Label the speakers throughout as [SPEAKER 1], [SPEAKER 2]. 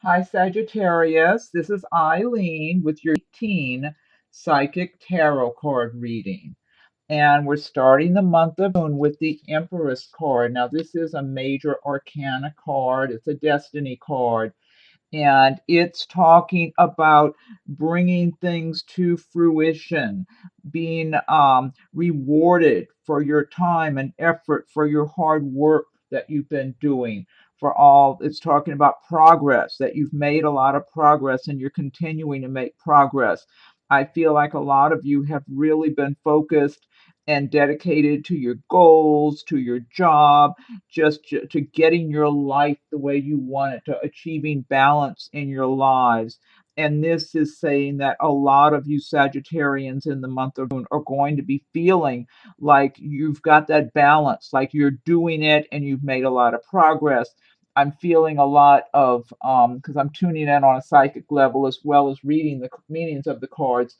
[SPEAKER 1] Hi, Sagittarius. This is Eileen with your 18 Psychic Tarot card reading. And we're starting the month of June with the Empress card. Now, this is a major arcana card, it's a destiny card, and it's talking about bringing things to fruition, being rewarded for your time and effort, for your hard work that you've been doing. For all, it's talking about progress, that you've made a lot of progress and you're continuing to make progress. I feel like a lot of you have really been focused and dedicated to your goals, to your job, to getting your life the way you want it, to achieving balance in your lives. And this is saying that a lot of you Sagittarians in the month of June are going to be feeling like you've got that balance, like you're doing it and you've made a lot of progress. I'm feeling a lot of, because I'm tuning in on a psychic level as well as reading the meanings of the cards,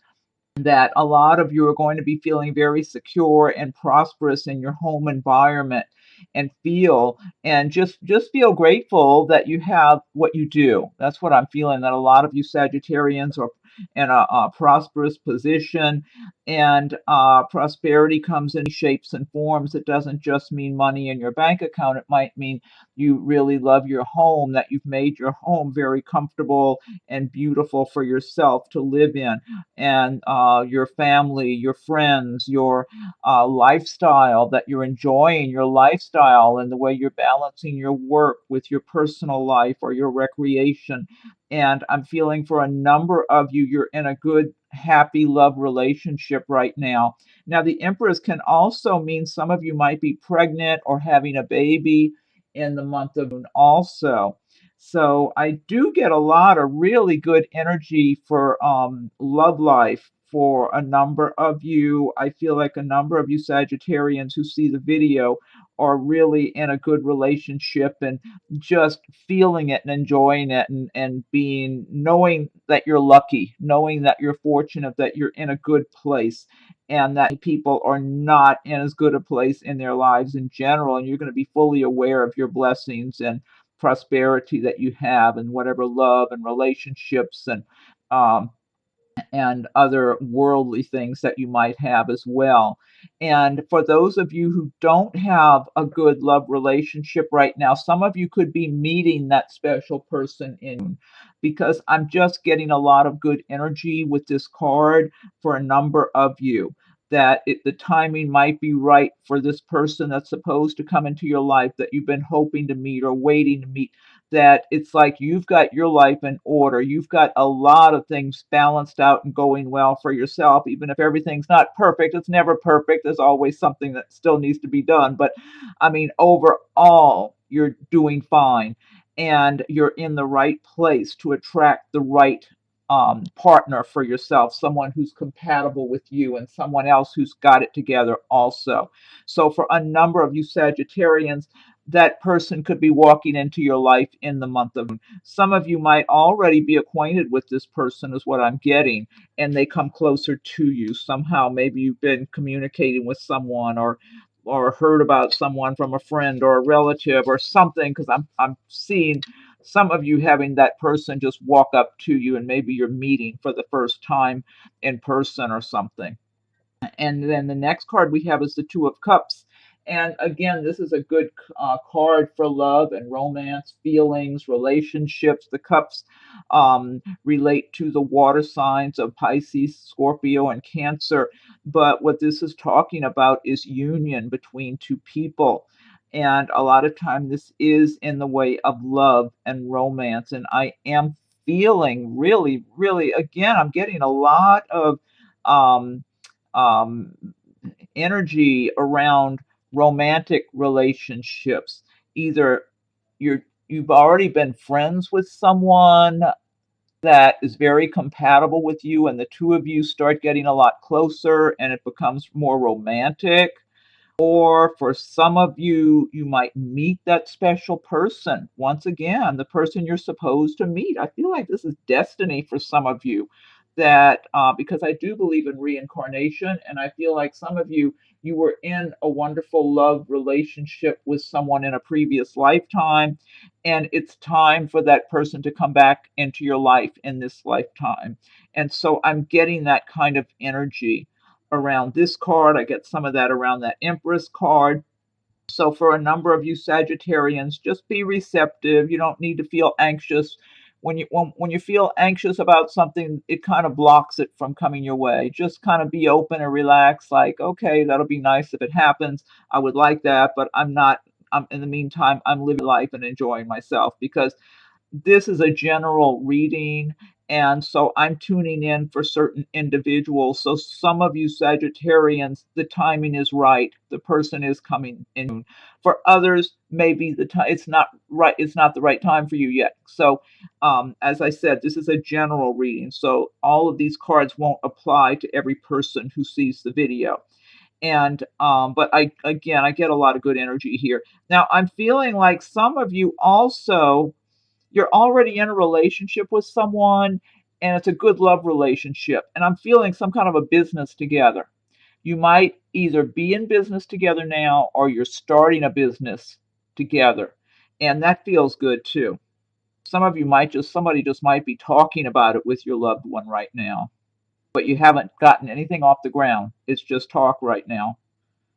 [SPEAKER 1] that a lot of you are going to be feeling very secure and prosperous in your home environment, and just feel grateful that you have what you do. That's what I'm feeling, that a lot of you Sagittarians are in a prosperous position, and prosperity comes in shapes and forms. It doesn't just mean money in your bank account. It might mean you really love your home, that you've made your home very comfortable and beautiful for yourself to live in, and your family, your friends, your lifestyle, that you're enjoying your lifestyle and the way you're balancing your work with your personal life or your recreation. And I'm feeling for a number of you, you're in a good, happy love relationship right now. Now, the Empress can also mean some of you might be pregnant or having a baby in the month of June also. So I do get a lot of really good energy for love life for a number of you. I feel like a number of you Sagittarians who see the video are really in a good relationship and just feeling it and enjoying it, and being, knowing that you're lucky, knowing that you're fortunate, that you're in a good place, and that people are not in as good a place in their lives in general, and you're going to be fully aware of your blessings and prosperity that you have, and whatever love and relationships um, and other worldly things that you might have as well. And for those of you who don't have a good love relationship right now, some of you could be meeting that special person in, because I'm just getting a lot of good energy with this card for a number of you, that the timing might be right for this person that's supposed to come into your life, that you've been hoping to meet or waiting to meet, that it's like you've got your life in order. You've got a lot of things balanced out and going well for yourself, even if everything's not perfect. It's never perfect. There's always something that still needs to be done. But I mean, overall, you're doing fine, and you're in the right place to attract the right partner for yourself, someone who's compatible with you and someone else who's got it together also. So, for a number of you Sagittarians, that person could be walking into your life in the month of June. Some of you might already be acquainted with this person, is what I'm getting, and they come closer to you somehow. Maybe you've been communicating with someone, or heard about someone from a friend or a relative or something, because I'm seeing some of you having that person just walk up to you, and maybe you're meeting for the first time in person or something. And then the next card we have is the Two of Cups. And again, this is a good card for love and romance, feelings, relationships. The cups relate to the water signs of Pisces, Scorpio, and Cancer. But what this is talking about is union between two people. And a lot of time this is in the way of love and romance. And I am feeling really, really, again, I'm getting a lot of um, um, energy around romantic relationships. Either you've already been friends with someone that is very compatible with you, and the two of you start getting a lot closer and it becomes more romantic. Or for some of you, you might meet that special person. Once again, the person you're supposed to meet. I feel like this is destiny for some of you. That because I do believe in reincarnation, and I feel like some of you, you were in a wonderful love relationship with someone in a previous lifetime, and it's time for that person to come back into your life in this lifetime. And so I'm getting that kind of energy around this card. I get some of that around that Empress card. So, for a number of you Sagittarians, just be receptive. You don't need to feel anxious. When you feel anxious about something, it kind of blocks it from coming your way. Just kind of be open and relax. Like, okay, that'll be nice if it happens. I would like that, but I'm not. In the meantime, I'm living life and enjoying myself because this is a general reading, and so I'm tuning in for certain individuals. So some of you Sagittarians, the timing is right. The person is coming in. For others, maybe the time it's not right. It's not the right time for you yet. So, as I said, this is a general reading. So all of these cards won't apply to every person who sees the video. And but I get a lot of good energy here. Now I'm feeling like some of you also, you're already in a relationship with someone, and it's a good love relationship, and I'm feeling some kind of a business together. You might either be in business together now or you're starting a business together, and that feels good too. Some of you might just somebody just might be talking about it with your loved one right now, but you haven't gotten anything off the ground. It's just talk right now.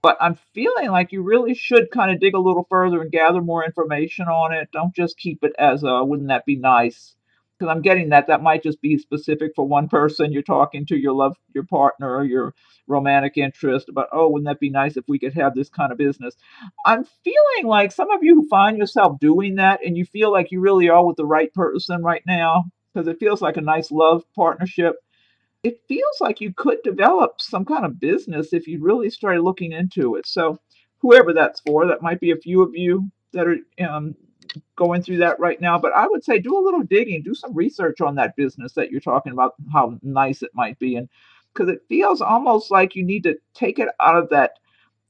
[SPEAKER 1] But I'm feeling like you really should kind of dig a little further and gather more information on it. Don't just keep it as a, wouldn't that be nice? Because I'm getting that that might just be specific for one person. You're talking to your partner, or your romantic interest about, oh, wouldn't that be nice if we could have this kind of business? I'm feeling like some of you who find yourself doing that and you feel like you really are with the right person right now, because it feels like a nice love partnership, it feels like you could develop some kind of business if you really started looking into it. So, whoever that's for, that might be a few of you that are going through that right now. But I would say do a little digging, do some research on that business that you're talking about, how nice it might be. And because it feels almost like you need to take it out of that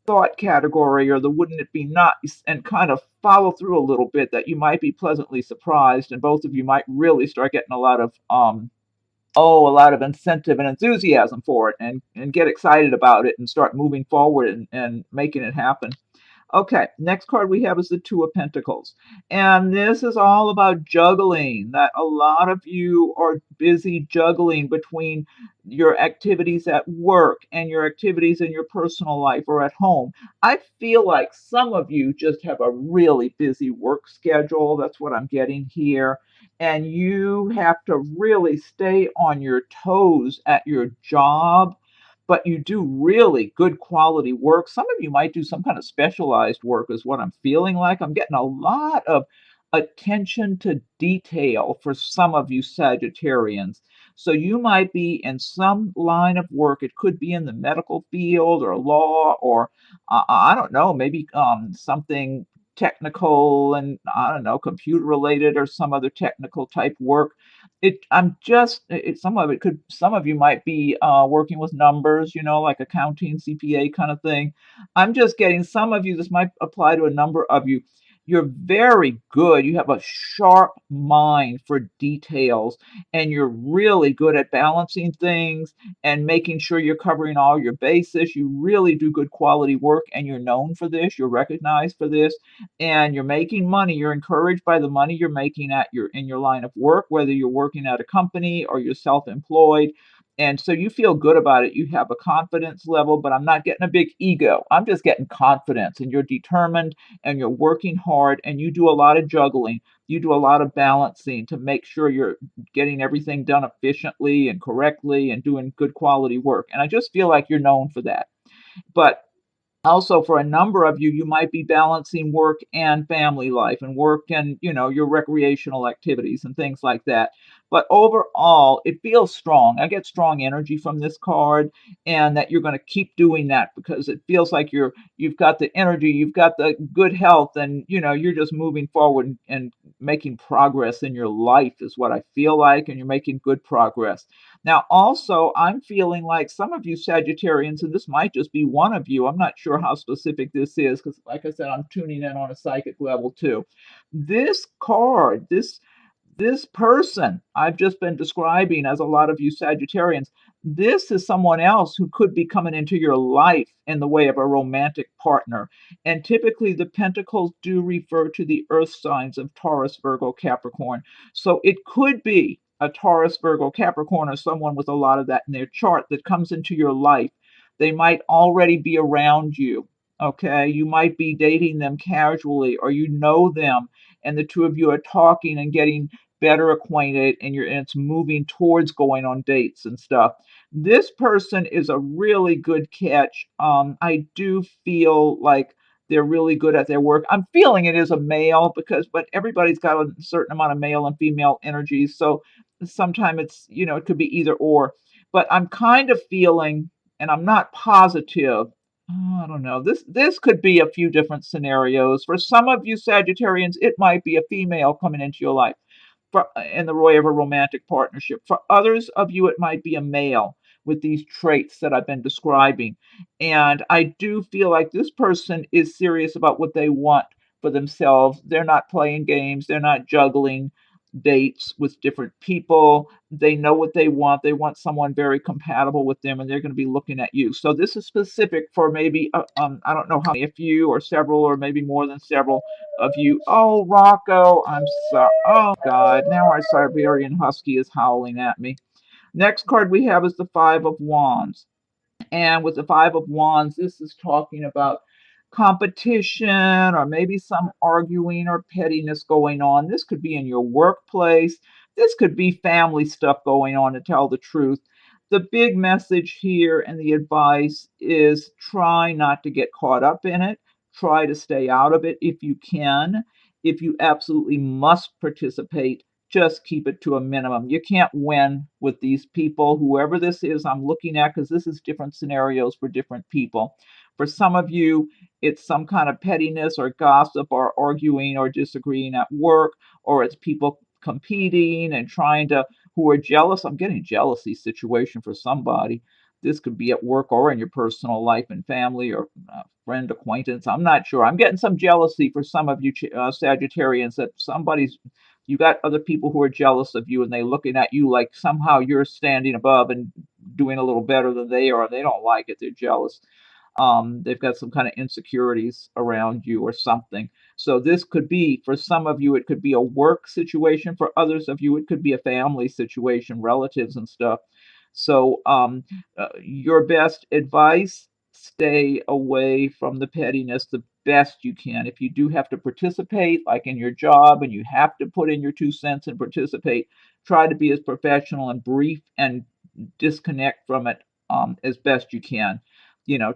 [SPEAKER 1] thought category or the wouldn't it be nice and kind of follow through a little bit, that you might be pleasantly surprised and both of you might really start getting a lot of incentive and enthusiasm for it, and get excited about it and start moving forward and making it happen. Okay, next card we have is the Two of Pentacles. And this is all about juggling, that a lot of you are busy juggling between your activities at work and your activities in your personal life or at home. I feel like some of you just have a really busy work schedule. That's what I'm getting here. And you have to really stay on your toes at your job, but you do really good quality work. Some of you might do some kind of specialized work, is what I'm feeling like. I'm getting a lot of attention to detail for some of you Sagittarians. So you might be in some line of work. It could be in the medical field or law, or I don't know, maybe something technical and I don't know, computer related or some other technical type work. Some of it could, some of you might be working with numbers, like accounting, CPA kind of thing. I'm just getting some of you, this might apply to a number of you. You're very good. You have a sharp mind for details, and you're really good at balancing things and making sure you're covering all your bases. You really do good quality work, and you're known for this. You're recognized for this, and you're making money. You're encouraged by the money you're making in your line of work, whether you're working at a company or you're self-employed. And so you feel good about it. You have a confidence level, but I'm not getting a big ego. I'm just getting confidence, and you're determined and you're working hard, and you do a lot of juggling. You do a lot of balancing to make sure you're getting everything done efficiently and correctly and doing good quality work. And I just feel like you're known for that. But also, for a number of you, you might be balancing work and family life, and work and your recreational activities and things like that. But overall, it feels strong. I get strong energy from this card, and that you're going to keep doing that because it feels like you've got the energy, you've got the good health, and you're just moving forward and making progress in your life is what I feel like, and you're making good progress. Now, also, I'm feeling like some of you Sagittarians, and this might just be one of you, I'm not sure how specific this is because, like I said, I'm tuning in on a psychic level too. This card, This person I've just been describing, as a lot of you Sagittarians, this is someone else who could be coming into your life in the way of a romantic partner. And typically, the pentacles do refer to the earth signs of Taurus, Virgo, Capricorn. So it could be a Taurus, Virgo, Capricorn, or someone with a lot of that in their chart that comes into your life. They might already be around you. Okay, you might be dating them casually, or you know them, and the two of you are talking and getting better acquainted, and it's moving towards going on dates and stuff. This person is a really good catch. I do feel like they're really good at their work. I'm feeling it is a male, but everybody's got a certain amount of male and female energies, so sometimes it could be either or. But I'm kind of feeling, and I'm not positive. I don't know. This could be a few different scenarios. For some of you Sagittarians, it might be a female coming into your life in the way of a romantic partnership. For others of you, it might be a male with these traits that I've been describing. And I do feel like this person is serious about what they want for themselves. They're not playing games, they're not juggling dates with different people. They know what they want. They want someone very compatible with them, and they're going to be looking at you. So this is specific for maybe I don't know how many, a few or several or maybe more than several of you. Oh, Rocco, I'm sorry. Oh God, now our Siberian Husky is howling at me. Next card we have is the Five of Wands. And with the Five of Wands, this is talking about competition or maybe some arguing or pettiness going on. This could be in your workplace. This could be family stuff going on, to tell the truth. The big message here and the advice is try not to get caught up in it. Try to stay out of it if you can. If you absolutely must participate, just keep it to a minimum. You can't win with these people, whoever this is I'm looking at, because this is different scenarios for different people. For some of you, it's some kind of pettiness or gossip or arguing or disagreeing at work, or it's people competing and who are jealous. I'm getting jealousy situation for somebody. This could be at work or in your personal life and family or friend acquaintance. I'm not sure. I'm getting some jealousy for some of you Sagittarians, that you got other people who are jealous of you, and they looking at you like somehow you're standing above and doing a little better than they are. They don't like it. They're jealous. They've got some kind of insecurities around you or something. So this could be, for some of you, it could be a work situation. For others of you, it could be a family situation, relatives and stuff. So your best advice, stay away from the pettiness the best you can. If you do have to participate, like in your job, and you have to put in your 2 cents and participate, try to be as professional and brief and disconnect from it as best you can.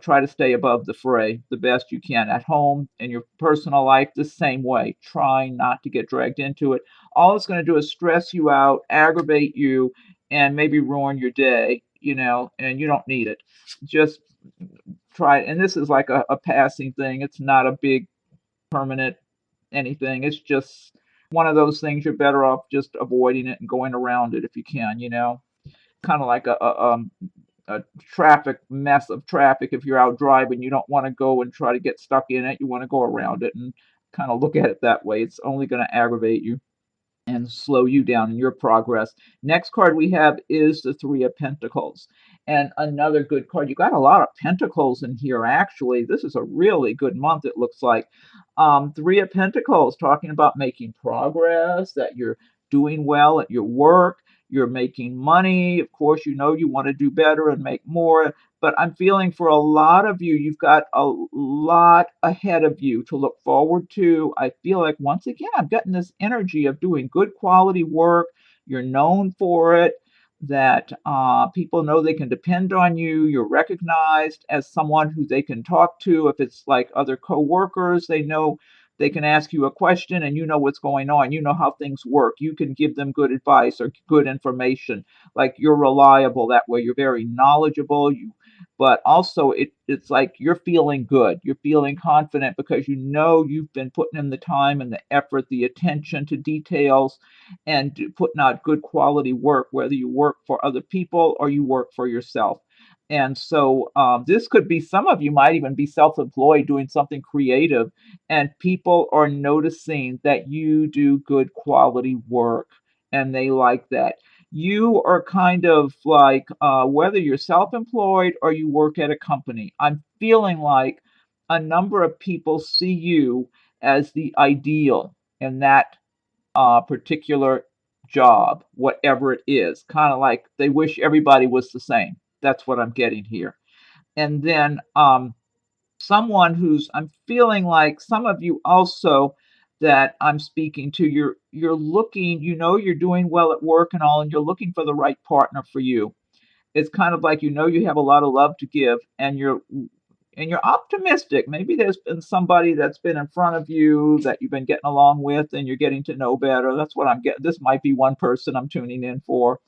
[SPEAKER 1] Try to stay above the fray the best you can. At home, in your personal life, the same way. Try not to get dragged into it. All it's going to do is stress you out, aggravate you, and maybe ruin your day, and you don't need it. Just try, and this is like a passing thing. It's not a big permanent anything. It's just one of those things you're better off just avoiding it and going around it if you can, kind of like a traffic mess of traffic. If you're out driving, you don't want to go and try to get stuck in it. You want to go around it and kind of look at it that way. It's only going to aggravate you and slow you down in your progress. Next card we have is the Three of Pentacles. And another good card. You got a lot of pentacles in here, actually. This is a really good month, it looks like. Three of Pentacles, talking about making progress, that you're doing well at your work, you're making money. Of course, you want to do better and make more. But I'm feeling for a lot of you, you've got a lot ahead of you to look forward to. I feel like, once again, I'm getting this energy of doing good quality work. You're known for it, that people know they can depend on you. You're recognized as someone who they can talk to. If it's like other coworkers, they know they can ask you a question and you know what's going on. You know how things work. You can give them good advice or good information. Like, you're reliable that way. You're very knowledgeable. But also it's like you're feeling good. You're feeling confident because you've been putting in the time and the effort, the attention to details, and putting out good quality work, whether you work for other people or you work for yourself. And so this could be, some of you might even be self-employed doing something creative, and people are noticing that you do good quality work. and they like that. You are kind of like, whether you're self-employed or you work at a company, I'm feeling like a number of people see you as the ideal in that particular job, whatever it is. Kind of like they wish everybody was the same. That's what I'm getting here. And then someone who's, I'm feeling like some of you also that I'm speaking to, you're looking, you're doing well at work and all, and you're looking for the right partner for you. It's kind of like, you have a lot of love to give, and you're optimistic. Maybe there's been somebody that's been in front of you that you've been getting along with and you're getting to know better. That's what I'm getting. This might be one person I'm tuning in for.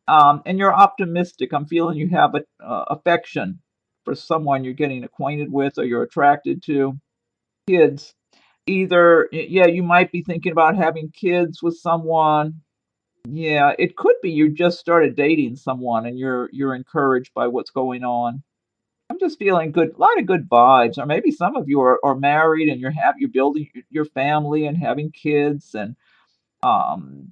[SPEAKER 1] And you're optimistic. I'm feeling you have a affection for someone you're getting acquainted with or you're attracted to. Kids, either, yeah, you might be thinking about having kids with someone. Yeah, it could be you just started dating someone and you're encouraged by what's going on. I'm just feeling good, a lot of good vibes. Or maybe some of you are married and you're building your family and having kids and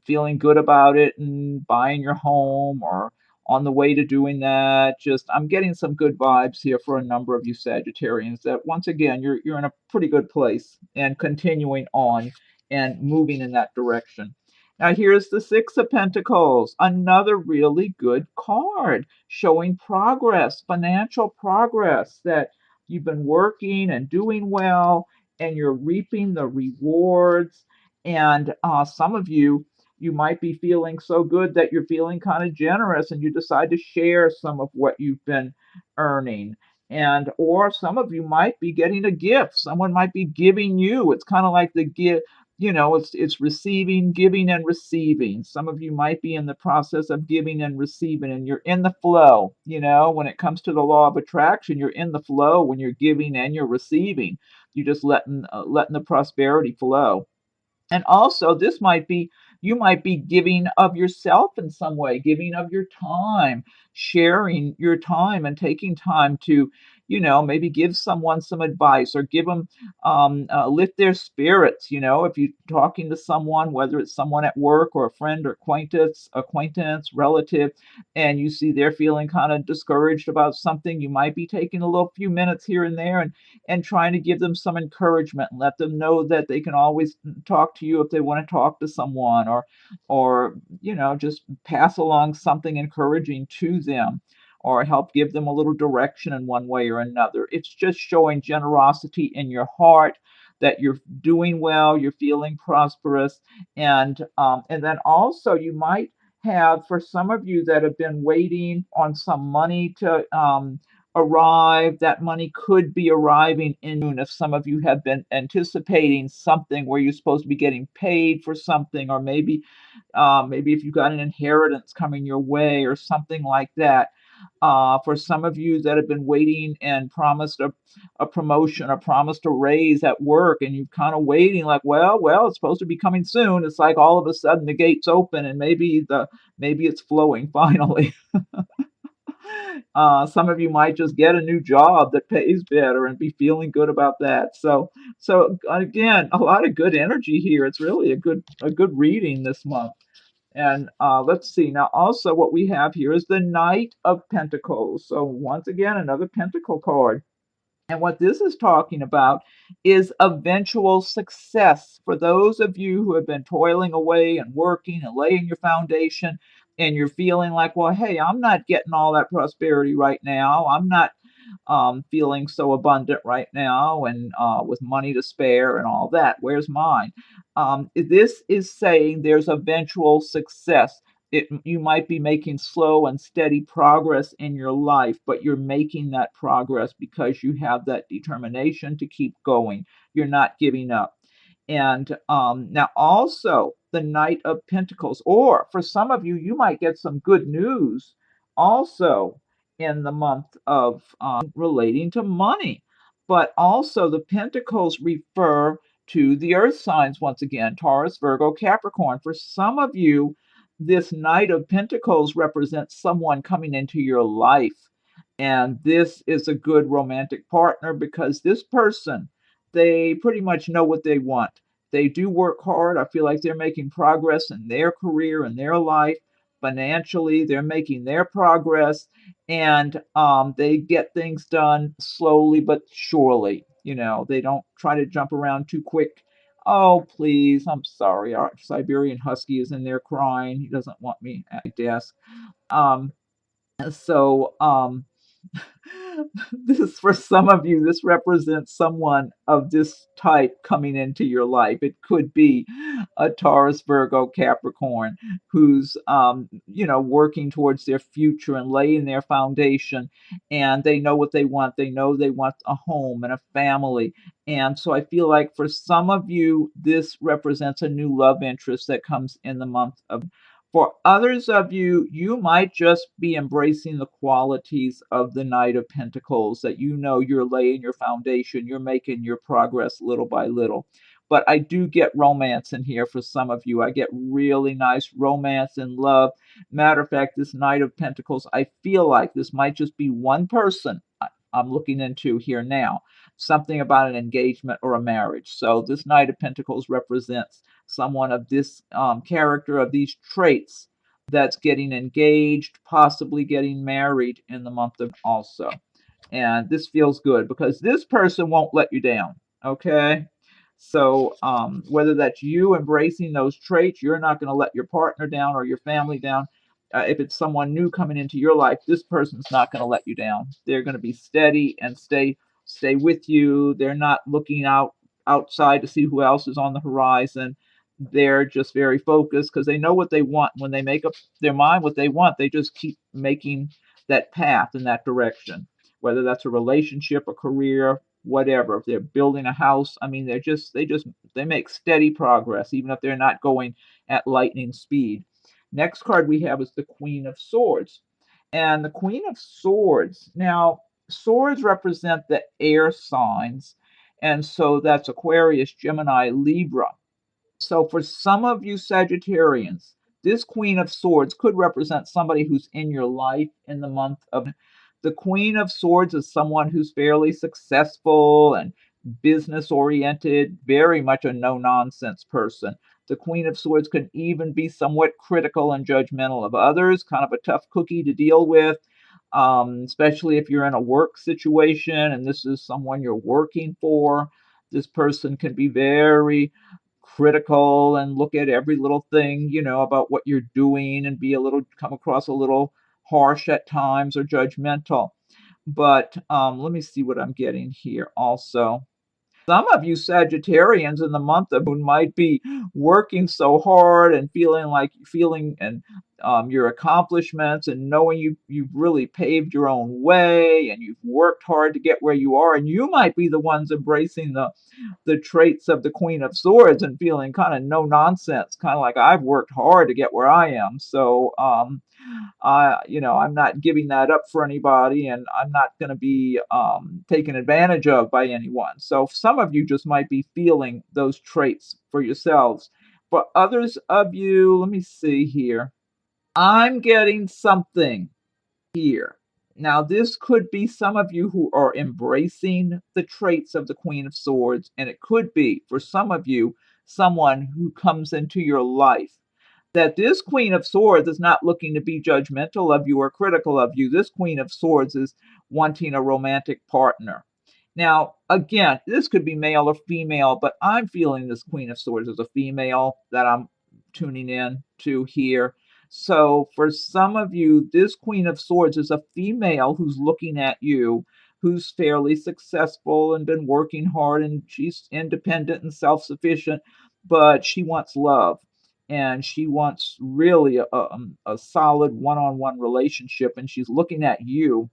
[SPEAKER 1] feeling good about it and buying your home or on the way to doing that. Just I'm getting some good vibes here for a number of you Sagittarians that once again you're in a pretty good place and continuing on and moving in that direction. Now here's the Six of Pentacles, another really good card showing progress, financial progress that you've been working and doing well and you're reaping the rewards. And some of you, you might be feeling so good that you're feeling kind of generous and you decide to share some of what you've been earning. And or some of you might be getting a gift. Someone might be giving you. It's kind of like the gift, it's receiving, giving, and receiving. Some of you might be in the process of giving and receiving, and you're in the flow. When it comes to the law of attraction, you're in the flow when you're giving and you're receiving. You're just letting the prosperity flow. And also, this might be, you might be giving of yourself in some way, giving of your time, sharing your time and taking time to, maybe give someone some advice or give them, lift their spirits. If you're talking to someone, whether it's someone at work or a friend or acquaintance, relative, and you see they're feeling kind of discouraged about something, you might be taking a little few minutes here and there and trying to give them some encouragement and let them know that they can always talk to you if they want to talk to someone or just pass along something encouraging to them or help give them a little direction in one way or another. It's just showing generosity in your heart that you're doing well, you're feeling prosperous, and then also you might have, for some of you that have been waiting on some money to arrive. That money could be arriving in June if some of you have been anticipating something where you're supposed to be getting paid for something, or maybe if you got an inheritance coming your way or something like that. For some of you that have been waiting and promised a promotion or promised a raise at work, and you're kind of waiting like, well, it's supposed to be coming soon. It's like all of a sudden the gates open and maybe it's flowing finally. Some of you might just get a new job that pays better and be feeling good about that. So again, a lot of good energy here. It's really a good reading this month. And let's see. Now, also what we have here is the Knight of Pentacles. So once again, another Pentacle card. And what this is talking about is eventual success for those of you who have been toiling away and working and laying your foundation, and you're feeling like, well, hey, I'm not getting all that prosperity right now. I'm not feeling so abundant right now and with money to spare and all that. Where's mine? This is saying there's eventual success. You might be making slow and steady progress in your life, but you're making that progress because you have that determination to keep going. You're not giving up. And now also the Knight of Pentacles, or for some of you, you might get some good news also in the month of relating to money. But also the Pentacles refer to the earth signs once again, Taurus, Virgo, Capricorn. For some of you, this Knight of Pentacles represents someone coming into your life. And this is a good romantic partner because this person, they pretty much know what they want. They do work hard. I feel like they're making progress in their career and their life. Financially, they're making their progress, and they get things done slowly but surely. They don't try to jump around too quick. Oh, please, I'm sorry. Our Siberian Husky is in there crying. He doesn't want me at my desk. Um, so this, for some of you, this represents someone of this type coming into your life. It could be a Taurus, Virgo, Capricorn who's working towards their future and laying their foundation, and they know what they want. They know they want a home and a family. And so I feel like for some of you, this represents a new love interest that comes in the month of. For others of you, you might just be embracing the qualities of the Knight of Pentacles, that you're laying your foundation, you're making your progress little by little. But I do get romance in here for some of you. I get really nice romance and love. Matter of fact, this Knight of Pentacles, I feel like this might just be one person I'm looking into here now. Something about an engagement or a marriage. So this Knight of Pentacles represents someone of this character, of these traits, that's getting engaged, possibly getting married in the month of also. And this feels good because this person won't let you down. Okay. So whether that's you embracing those traits, you're not going to let your partner down or your family down. If it's someone new coming into your life, this person's not going to let you down. They're going to be steady and stay with you. They're not looking outside to see who else is on the horizon. They're just very focused because they know what they want. When they make up their mind what they want, they just keep making that path in that direction, whether that's a relationship, a career, whatever. If they're building a house, I mean, they make steady progress, even if they're not going at lightning speed. Next card we have is the Queen of Swords. And the Queen of Swords, now, swords represent the air signs. And so that's Aquarius, Gemini, Libra. So for some of you Sagittarians, this Queen of Swords could represent somebody who's in your life in the month of. The Queen of Swords is someone who's fairly successful and business oriented, very much a no nonsense person. The Queen of Swords can even be somewhat critical and judgmental of others, kind of a tough cookie to deal with, especially if you're in a work situation and this is someone you're working for. This person can be very critical and look at every little thing, about what you're doing, and come across a little harsh at times or judgmental. But let me see what I'm getting here also. Some of you Sagittarians in the month of Moon might be working so hard and feeling and your accomplishments and knowing you've really paved your own way and you've worked hard to get where you are, and you might be the ones embracing the traits of the Queen of Swords and feeling kind of no nonsense, kind of like I've worked hard to get where I am. So I'm not giving that up for anybody, and I'm not going to be taken advantage of by anyone. So some of you just might be feeling those traits for yourselves. For others of you, let me see here. I'm getting something here. Now, this could be some of you who are embracing the traits of the Queen of Swords, and it could be, for some of you, someone who comes into your life. That this Queen of Swords is not looking to be judgmental of you or critical of you. This Queen of Swords is wanting a romantic partner. Now, again, this could be male or female, but I'm feeling this Queen of Swords as a female that I'm tuning in to here. So for some of you, this Queen of Swords is a female who's looking at you, who's fairly successful and been working hard, and she's independent and self-sufficient, but she wants love. And she wants really a solid one-on-one relationship. And she's looking at you,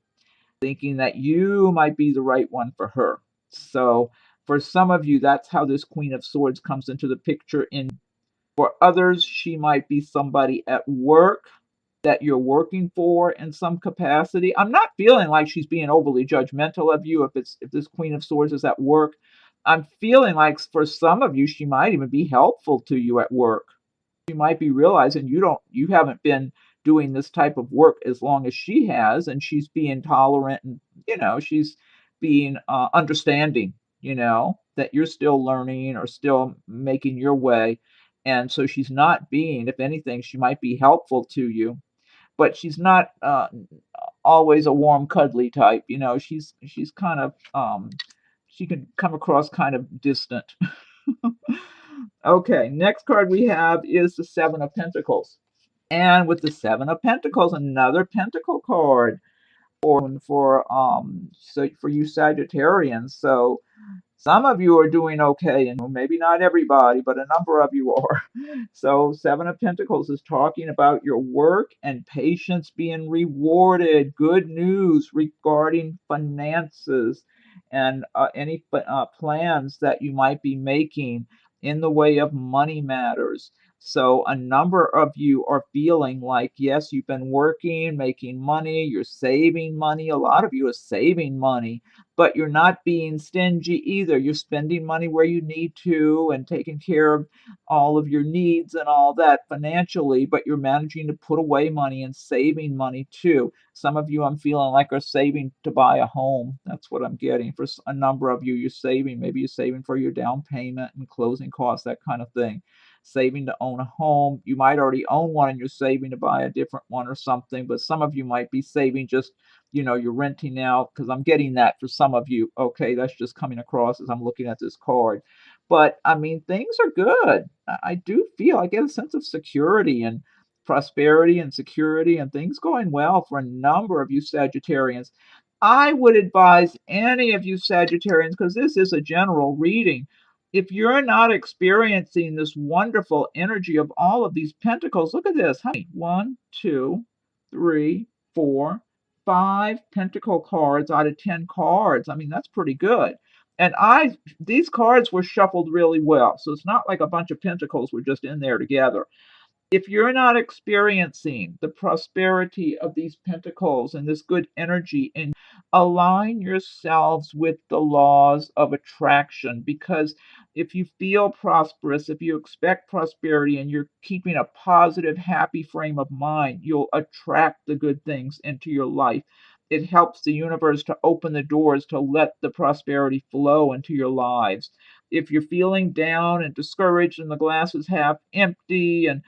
[SPEAKER 1] thinking that you might be the right one for her. So for some of you, that's how this Queen of Swords comes into the picture. For others, she might be somebody at work that you're working for in some capacity. I'm not feeling like she's being overly judgmental of you if this Queen of Swords is at work. I'm feeling like for some of you, she might even be helpful to you at work. You might be realizing you haven't been doing this type of work as long as she has, and she's being tolerant, and she's being understanding, that you're still learning or still making your way. And so she's not being, if anything, she might be helpful to you, but she's not always a warm, cuddly type. You know, she's kind of she can come across kind of distant. Okay, next card we have is the Seven of Pentacles. And with the Seven of Pentacles, another Pentacle card so for you Sagittarians. So some of you are doing okay, and maybe not everybody, but a number of you are. So, Seven of Pentacles is talking about your work and patience being rewarded. Good news regarding finances and any plans that you might be making in the way of money matters. So, a number of you are feeling like, yes, you've been working, making money, you're saving money. A lot of you are saving money, but you're not being stingy either. You're spending money where you need to and taking care of all of your needs and all that financially, but you're managing to put away money and saving money too. Some of you, I'm feeling like, are saving to buy a home. That's what I'm getting. For a number of you, you're saving. Maybe you're saving for your down payment and closing costs, that kind of thing. Saving to own a home. You might already own one and you're saving to buy a different one or something, but some of you might be saving just, you're renting out, because I'm getting that for some of you. Okay, that's just coming across as I'm looking at this card. But I mean, things are good. I do feel I get a sense of security and prosperity and security and things going well for a number of you Sagittarians. I would advise any of you Sagittarians, because this is a general reading, if you're not experiencing this wonderful energy of all of these pentacles, look at this. How many? One, two, three, four, five pentacle cards out of 10 cards. I mean, that's pretty good. And these cards were shuffled really well. So it's not like a bunch of pentacles were just in there together. If you're not experiencing the prosperity of these pentacles and this good energy, and align yourselves with the laws of attraction, because if you feel prosperous, if you expect prosperity and you're keeping a positive, happy frame of mind, you'll attract the good things into your life. It helps the universe to open the doors to let the prosperity flow into your lives. If you're feeling down and discouraged and the glass is half empty and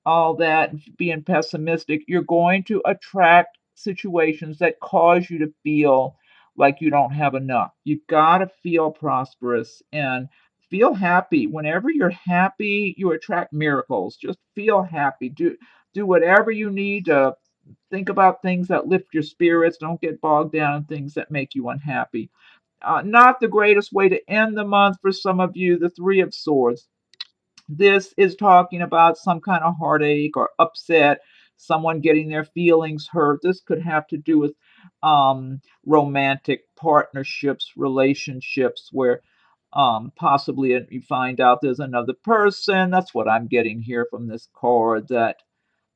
[SPEAKER 1] all that, being pessimistic, you're going to attract situations that cause you to feel like you don't have enough. You got to feel prosperous and feel happy. Whenever you're happy, you attract miracles. Just feel happy. Do whatever you need to think about things that lift your spirits. Don't get bogged down in things that make you unhappy. Not the greatest way to end the month for some of you, the Three of Swords. This is talking about some kind of heartache or upset, someone getting their feelings hurt. This could have to do with romantic partnerships, relationships where possibly you find out there's another person. That's what I'm getting here from this card, that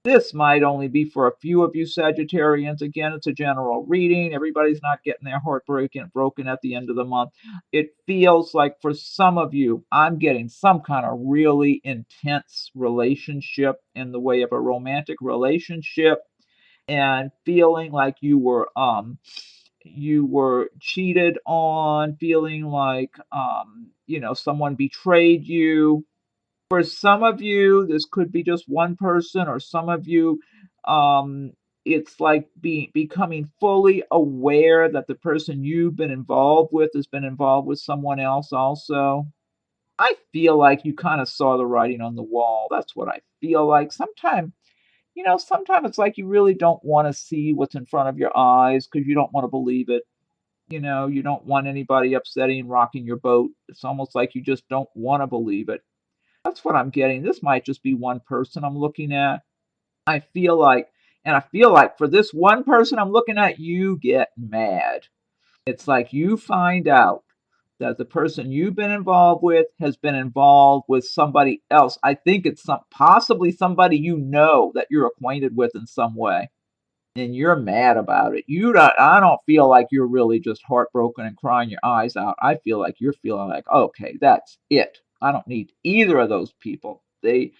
[SPEAKER 1] this might only be for a few of you Sagittarians. Again, it's a general reading. Everybody's not getting their heart broken at the end of the month. It feels like for some of you, I'm getting some kind of really intense relationship in the way of a romantic relationship, and feeling like you were cheated on, feeling like someone betrayed you. For some of you, this could be just one person, or some of you, um, it's like becoming fully aware that the person you've been involved with has been involved with someone else also. I feel like you kind of saw the writing on the wall. That's what I feel like. Sometimes it's like you really don't want to see what's in front of your eyes because you don't want to believe it. You don't want anybody upsetting, rocking your boat. It's almost like you just don't want to believe it. That's what I'm getting. This might just be one person I'm looking at. I feel like, and I feel like for this one person I'm looking at, you get mad. It's like you find out that the person you've been involved with has been involved with somebody else. I think it's possibly somebody that you're acquainted with in some way, and you're mad about it. I don't feel like you're really just heartbroken and crying your eyes out. I feel like you're feeling like, okay, that's it. I don't need either of those people. They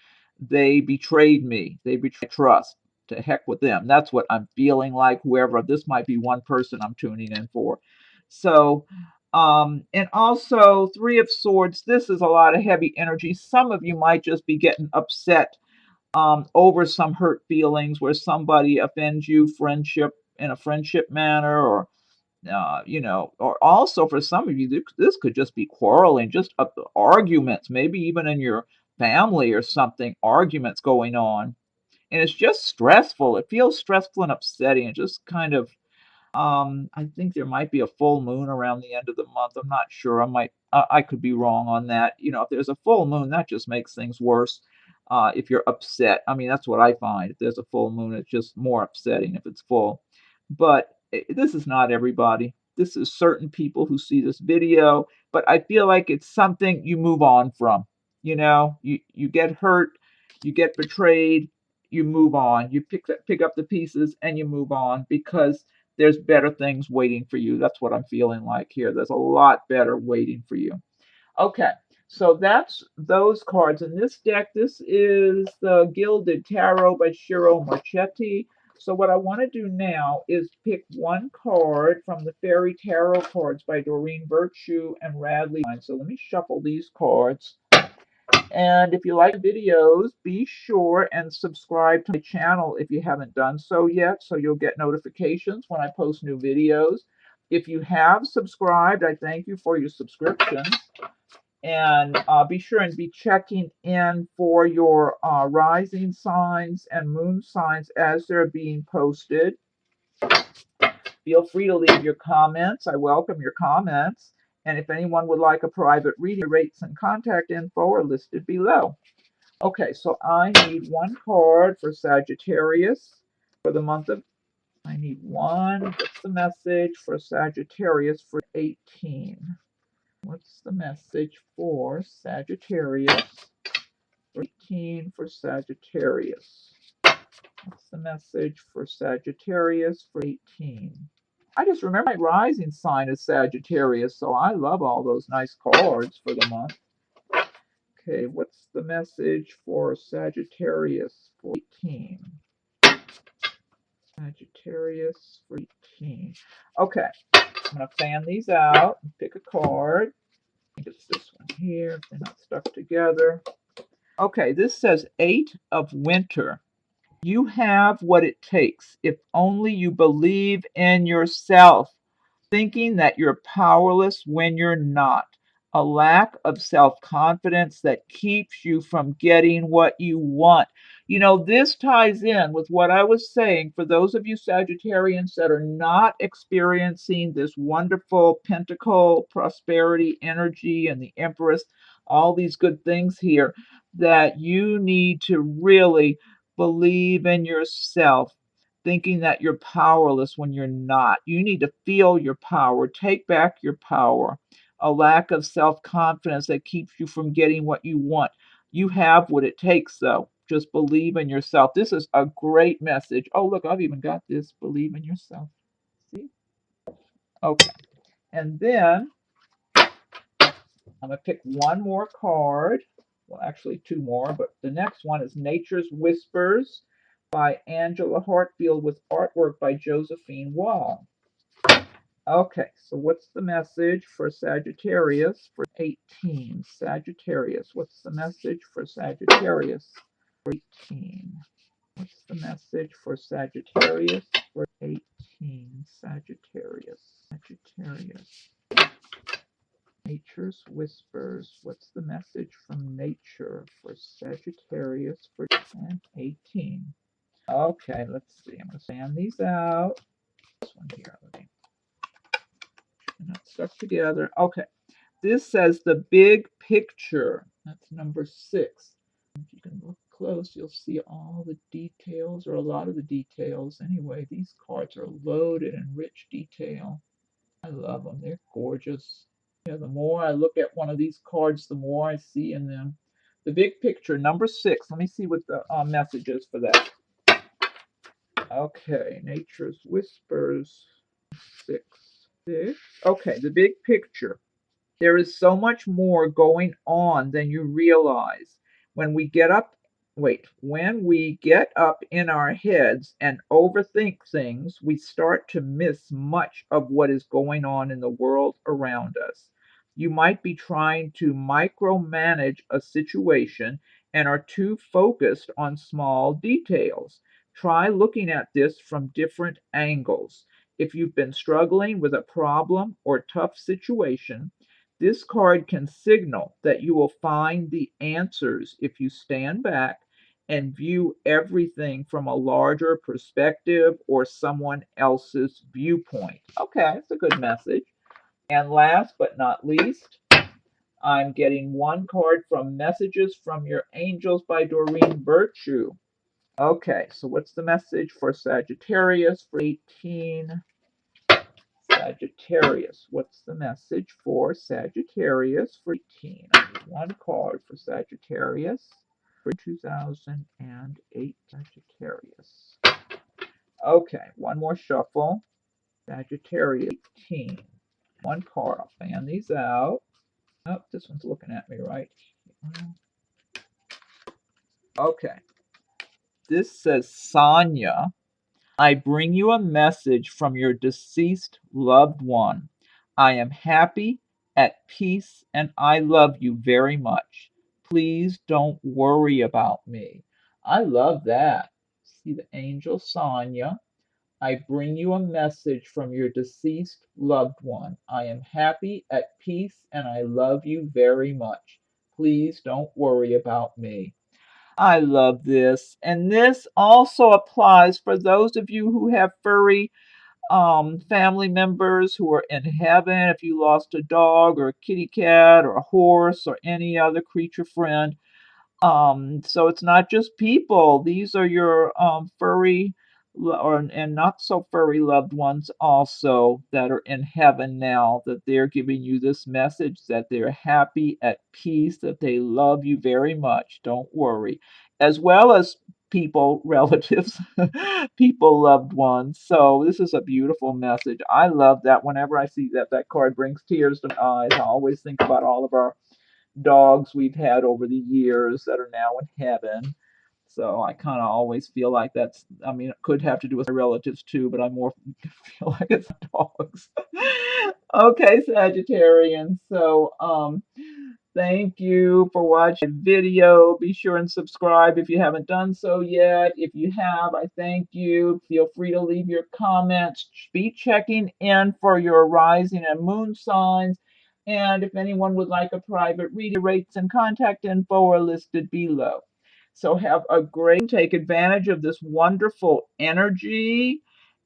[SPEAKER 1] betrayed me. They betrayed trust. To heck with them. That's what I'm feeling like. Whoever, this might be one person I'm tuning in for. So And also, Three of Swords, this is a lot of heavy energy. Some of you might just be getting upset over some hurt feelings where somebody offends you, friendship in a friendship manner, or or also for some of you, this could just be quarreling, just arguments, maybe even in your family or something, arguments going on. And it's just stressful. It feels stressful and upsetting. It just kind of I think there might be a full moon around the end of the month. I'm not sure. I could be wrong on that. If there's a full moon, that just makes things worse. If you're upset, I mean, that's what I find. If there's a full moon, it's just more upsetting if it's full. But this is not everybody. This is certain people who see this video. But I feel like it's something you move on from. You get hurt, you get betrayed, you move on. You pick up the pieces and you move on because there's better things waiting for you. That's what I'm feeling like here. There's a lot better waiting for you. Okay, so that's those cards. In this deck, this is the Gilded Tarot by Shiro Marchetti. So what I want to do now is pick one card from the Fairy Tarot cards by Doreen Virtue and Radley. So let me shuffle these cards. And if you like videos, be sure and subscribe to my channel if you haven't done so yet, so you'll get notifications when I post new videos. If you have subscribed, I thank you for your subscriptions. And be sure and be checking in for your rising signs and moon signs as they're being posted. Feel free to leave your comments. I welcome your comments. And if anyone would like a private reading, rates and contact info are listed below. Okay, so I need one card for Sagittarius for the month of. I need one. What's the message for Sagittarius for 18? What's the message for Sagittarius for 18 for Sagittarius? What's the message for Sagittarius for 18? I just remember my rising sign is Sagittarius, so I love all those nice cards for the month. Okay, what's the message for Sagittarius for 18? Sagittarius for 18. Okay, I'm going to fan these out and pick a card. I think it's this one here, if they're not stuck together. Okay, this says 8 of Winter. You have what it takes if only you believe in yourself. Thinking that you're powerless when you're not. A lack of self-confidence that keeps you from getting what you want. This ties in with what I was saying for those of you Sagittarians that are not experiencing this wonderful pentacle prosperity energy and the Empress, all these good things here, that you need to really believe in yourself, thinking that you're powerless when you're not. You need to feel your power, take back your power. A lack of self-confidence that keeps you from getting what you want. You have what it takes, though. Just believe in yourself. This is a great message. Oh, look, I've even got this. Believe in yourself. See? Okay. And then I'm going to pick one more card. Well, actually, two more, but the next one is Nature's Whispers by Angela Hartfield with artwork by Josephine Wall. Okay, so what's the message for Sagittarius for 18? Sagittarius, what's the message for Sagittarius for 18? What's the message for Sagittarius for 18? Sagittarius, Sagittarius. Nature's Whispers. What's the message from nature for Sagittarius for 18? Okay, let's see. I'm going to sand these out. This one here. They're not stuck together. Okay. This says the big picture. That's number 6. If you can look close, you'll see all the details, or a lot of the details. Anyway, these cards are loaded in rich detail. I love them. They're gorgeous. The more I look at one of these cards, the more I see in them. The big picture, number 6. Let me see what the message is for that. Okay, Nature's Whispers, 6. Okay, the big picture. There is so much more going on than you realize. When we get up when we get up in our heads and overthink things, we start to miss much of what is going on in the world around us. You might be trying to micromanage a situation and are too focused on small details. Try looking at this from different angles. If you've been struggling with a problem or tough situation, this card can signal that you will find the answers if you stand back and view everything from a larger perspective or someone else's viewpoint. Okay, it's a good message. And last but not least, I'm getting one card from Messages from Your Angels by Doreen Virtue. Okay, so what's the message for Sagittarius for 18? Sagittarius. What's the message for Sagittarius for 18? I need one card for Sagittarius for 2008 Sagittarius. Okay, one more shuffle. Sagittarius 18. One card. I'll fan these out. Oh, this one's looking at me, right? Okay. This says Sonia. I bring you a message from your deceased loved one. I am happy, at peace, and I love you very much. Please don't worry about me. I love that. See the angel Sonia. I bring you a message from your deceased loved one. I am happy, at peace, and I love you very much. Please don't worry about me. I love this. And this also applies for those of you who have furry family members who are in heaven. If you lost a dog or a kitty cat or a horse or any other creature friend, so it's not just people. These are your furry or and not so furry loved ones also that are in heaven now, that they're giving you this message that they're happy, at peace, that they love you very much. Don't worry. As well as people, relatives, people, loved ones. So this is a beautiful message. I love that. Whenever I see that, that card brings tears to my eyes. I always think about all of our dogs we've had over the years that are now in heaven. So I kind of always feel like that's, I mean, it could have to do with my relatives too, but I more feel like it's dogs. Okay, Sagittarian. So, thank you for watching the video. Be sure and subscribe if you haven't done so yet. If you have, I thank you. Feel free to leave your comments. Be checking in for your rising and moon signs. And if anyone would like a private reading, rates and contact info are listed below. So have a great, take advantage of this wonderful energy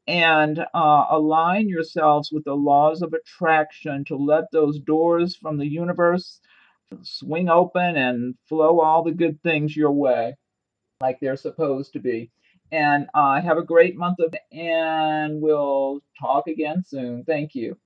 [SPEAKER 1] and align yourselves with the laws of attraction to let those doors from the universe swing open and flow all the good things your way like they're supposed to be. And have a great month of, and we'll talk again soon. Thank you.